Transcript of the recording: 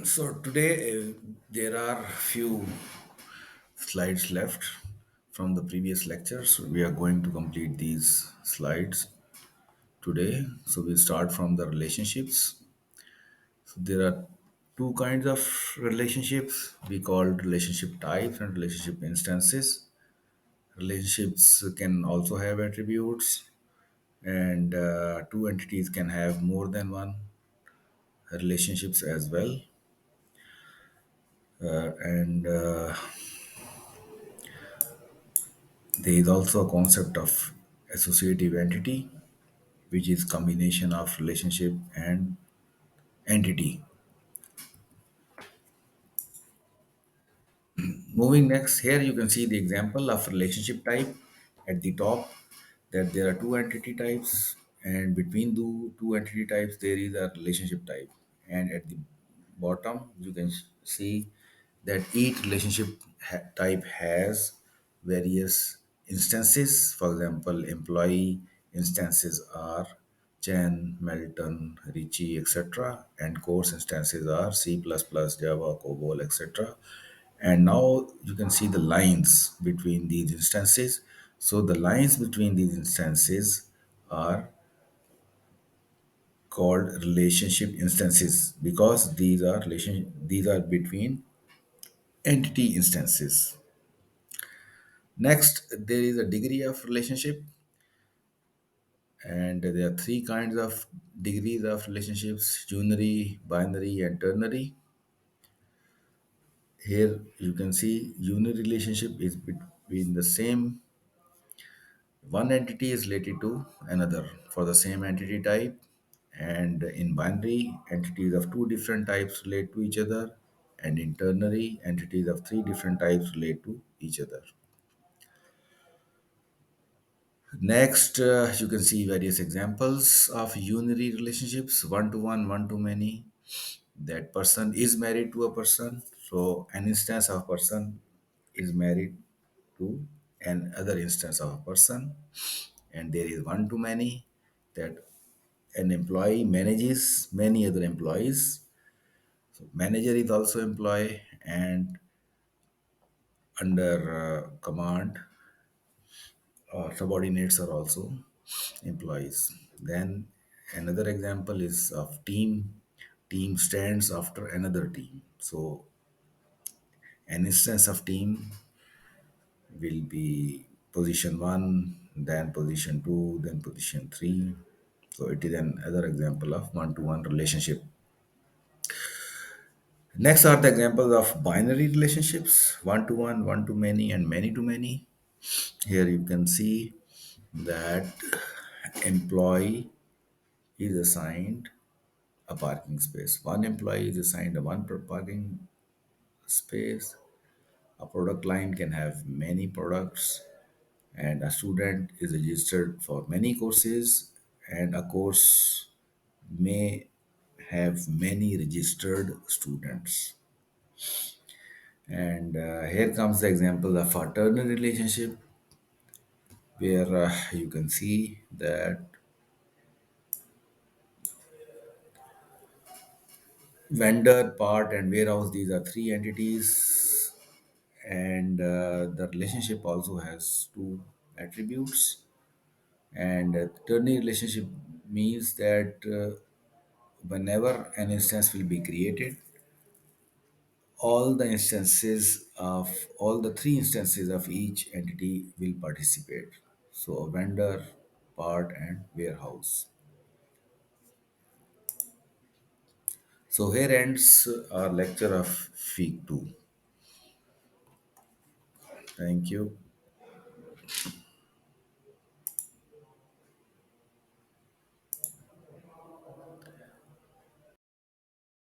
So today there are few slides left from the previous lectures. We are going to complete these slides today. So we start from the relationships. So there are two kinds of relationships. We call relationship types and relationship instances. Relationships can also have attributes, and two entities can have more than one relationships as well. And there is also a concept of associative entity, which is combination of relationship and entity. Moving next, here you can see the example of relationship type at the top, that there are two entity types, and between the two entity types there is a relationship type. And at the bottom you can see that each relationship type has various instances. For example, employee instances are Chen, Melton, Richie, etc. And course instances are C++, Java, COBOL, etc. And now you can see the lines between these instances. So the lines between these instances are called relationship instances because these are between entity instances. Next, there is a degree of relationship, and there are three kinds of degrees of relationships: unary, binary, and ternary. Here you can see unary relationship is between the same one entity is related to another for the same entity type, and in binary, entities of two different types relate to each other, and in ternary, entities of three different types relate to each other. Next, you can see various examples of unary relationships: one to one, one to many. That person is married to a person, so an instance of person is married to another instance of a person. And there is one to many, that an employee manages many other employees. So manager is also employee, and under command, subordinates are also employees. Then another example is of team. Team stands after another team. So an instance of team will be position 1, then position 2, then position 3. So it is another example of one-to-one relationship. Next are the examples of binary relationships: one to one, one to many, and many to many. Here you can see that employee is assigned a parking space. One employee is assigned a one parking space. A product line can have many products, and a student is registered for many courses, and a course may have many registered students. And here comes the example of a ternary relationship, where you can see that vendor, part, and warehouse, these are three entities, and the relationship also has two attributes. And ternary relationship means that whenever an instance will be created, all the three instances of each entity will participate. So a vendor, part, and warehouse. So here ends our lecture of FEEC 2. Thank you.